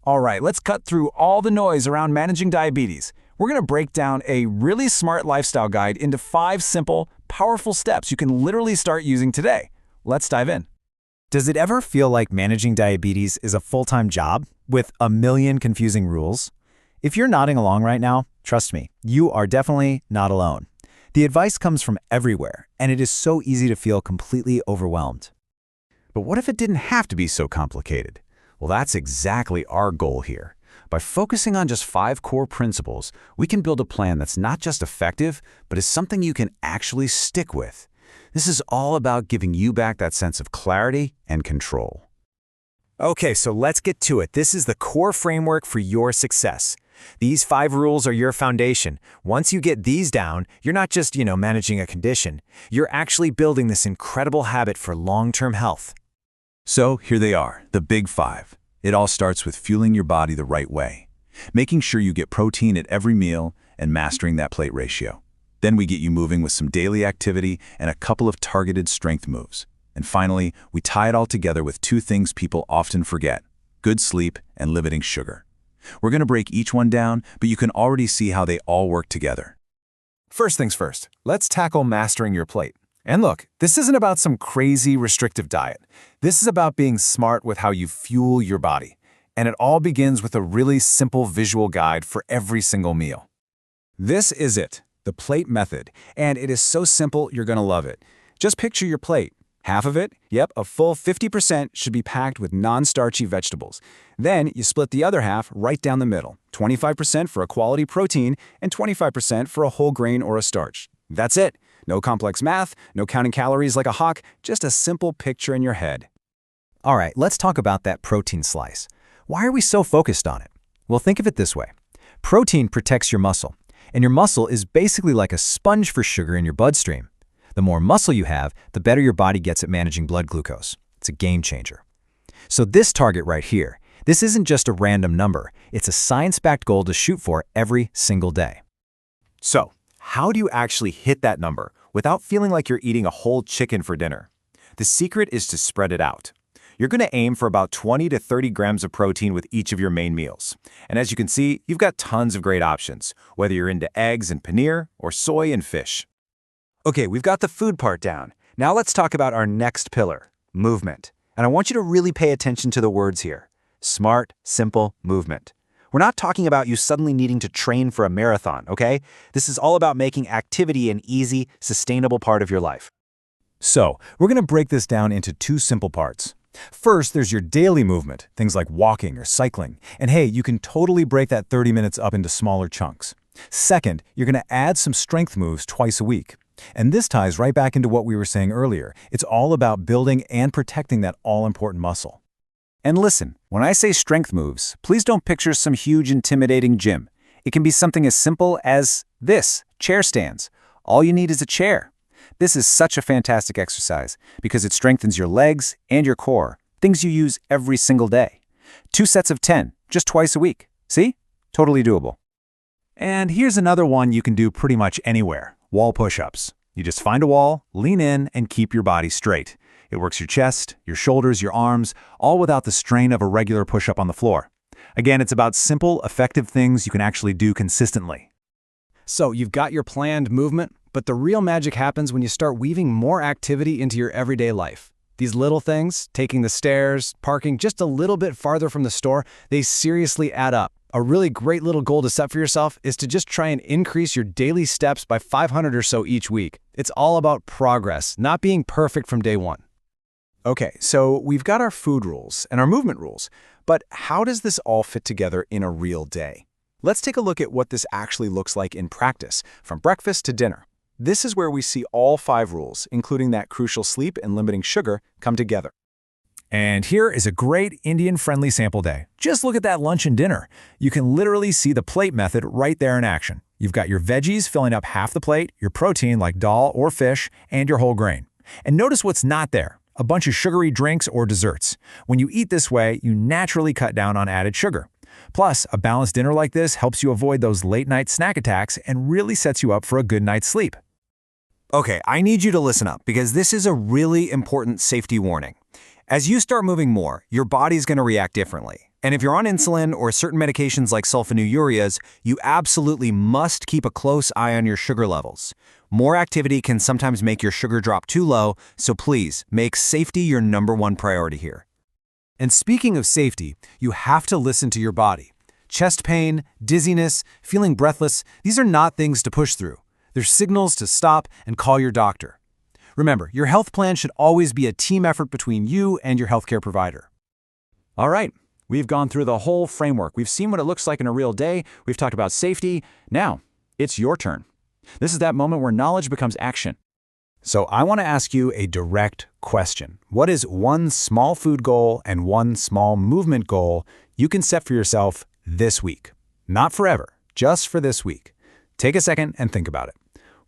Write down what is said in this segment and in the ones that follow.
All right, let's cut through all the noise around managing diabetes. We're going to break down a really smart lifestyle guide into 5 simple, powerful steps you can literally start using today. Let's dive in. Does it ever feel like managing diabetes is a full-time job with a million confusing rules? If you're nodding along right now, trust me, you are definitely not alone. The advice comes from everywhere, and it is so easy to feel completely overwhelmed. But what if it didn't have to be so complicated? Well, that's exactly our goal here. By focusing on just 5 core principles, we can build a plan that's not just effective, but is something you can actually stick with. This is all about giving you back that sense of clarity and control. Okay, so let's get to it. This is the core framework for your success. These 5 rules are your foundation. Once you get these down, you're not just, managing a condition. You're actually building this incredible habit for long-term health. So here they are, the big 5. It all starts with fueling your body the right way, making sure you get protein at every meal and mastering that plate ratio. Then we get you moving with some daily activity and a couple of targeted strength moves. And finally, we tie it all together with 2 things people often forget: good sleep and limiting sugar. We're going to break each one down, but you can already see how they all work together. First things first, let's tackle mastering your plate. And look, this isn't about some crazy restrictive diet. This is about being smart with how you fuel your body. And it all begins with a really simple visual guide for every single meal. This is it, the plate method, and it is so simple you're going to love it. Just picture your plate. Half of it, a full 50% should be packed with non-starchy vegetables. Then you split the other half right down the middle, 25% for a quality protein and 25% for a whole grain or a starch. That's it. No complex math, no counting calories like a hawk, just a simple picture in your head. All right, let's talk about that protein slice. Why are we so focused on it? Well, think of it this way. Protein protects your muscle, and your muscle is basically like a sponge for sugar in your bloodstream. The more muscle you have, the better your body gets at managing blood glucose. It's a game changer. So this target right here, this isn't just a random number. It's a science-backed goal to shoot for every single day. So, how do you actually hit that number without feeling like you're eating a whole chicken for dinner? The secret is to spread it out. You're going to aim for about 20 to 30 grams of protein with each of your main meals. And as you can see, you've got tons of great options, whether you're into eggs and paneer or soy and fish. Okay, we've got the food part down. Now let's talk about our next pillar, movement. And I want you to really pay attention to the words here. Smart, simple movement. We're not talking about you suddenly needing to train for a marathon, okay? This is all about making activity an easy, sustainable part of your life. So, we're going to break this down into 2 simple parts. First, there's your daily movement, things like walking or cycling. And hey, you can totally break that 30 minutes up into smaller chunks. Second, you're going to add some strength moves twice a week. And this ties right back into what we were saying earlier. It's all about building and protecting that all-important muscle. And listen, when I say strength moves, please don't picture some huge, intimidating gym. It can be something as simple as this, chair stands. All you need is a chair. This is such a fantastic exercise because it strengthens your legs and your core, things you use every single day. 2 sets of 10, just twice a week. See? Totally doable. And here's another one you can do pretty much anywhere. Wall push-ups. You just find a wall, lean in, and keep your body straight. It works your chest, your shoulders, your arms, all without the strain of a regular push-up on the floor. Again, it's about simple, effective things you can actually do consistently. So you've got your planned movement, but the real magic happens when you start weaving more activity into your everyday life. These little things, taking the stairs, parking just a little bit farther from the store, they seriously add up. A really great little goal to set for yourself is to just try and increase your daily steps by 500 or so each week. It's all about progress, not being perfect from day one. Okay, so we've got our food rules and our movement rules, but how does this all fit together in a real day? Let's take a look at what this actually looks like in practice, from breakfast to dinner. This is where we see all 5 rules, including that crucial sleep and limiting sugar, come together. And here is a great Indian-friendly sample day. Just look at that lunch and dinner. You can literally see the plate method right there in action. You've got your veggies filling up half the plate, your protein like dal or fish, and your whole grain. And notice what's not there: a bunch of sugary drinks or desserts. When you eat this way, you naturally cut down on added sugar. Plus, a balanced dinner like this helps you avoid those late-night snack attacks and really sets you up for a good night's sleep. Okay, I need you to listen up because this is a really important safety warning. As you start moving more, your body's going to react differently. And if you're on insulin or certain medications like sulfonylureas, you absolutely must keep a close eye on your sugar levels. More activity can sometimes make your sugar drop too low, so please make safety your #1 priority here. And speaking of safety, you have to listen to your body. Chest pain, dizziness, feeling breathless, these are not things to push through. They're signals to stop and call your doctor. Remember, your health plan should always be a team effort between you and your healthcare provider. All right, we've gone through the whole framework. We've seen what it looks like in a real day. We've talked about safety. Now, it's your turn. This is that moment where knowledge becomes action. So I want to ask you a direct question. What is one small food goal and one small movement goal you can set for yourself this week? Not forever, just for this week. Take a second and think about it.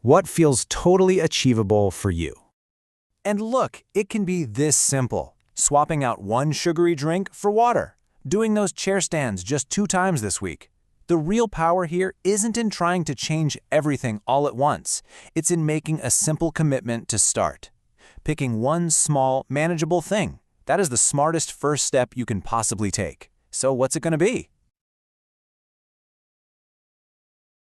What feels totally achievable for you? And look, it can be this simple. Swapping out one sugary drink for water. Doing those chair stands just 2 times this week. The real power here isn't in trying to change everything all at once. It's in making a simple commitment to start. Picking one small, manageable thing. That is the smartest first step you can possibly take. So what's it going to be?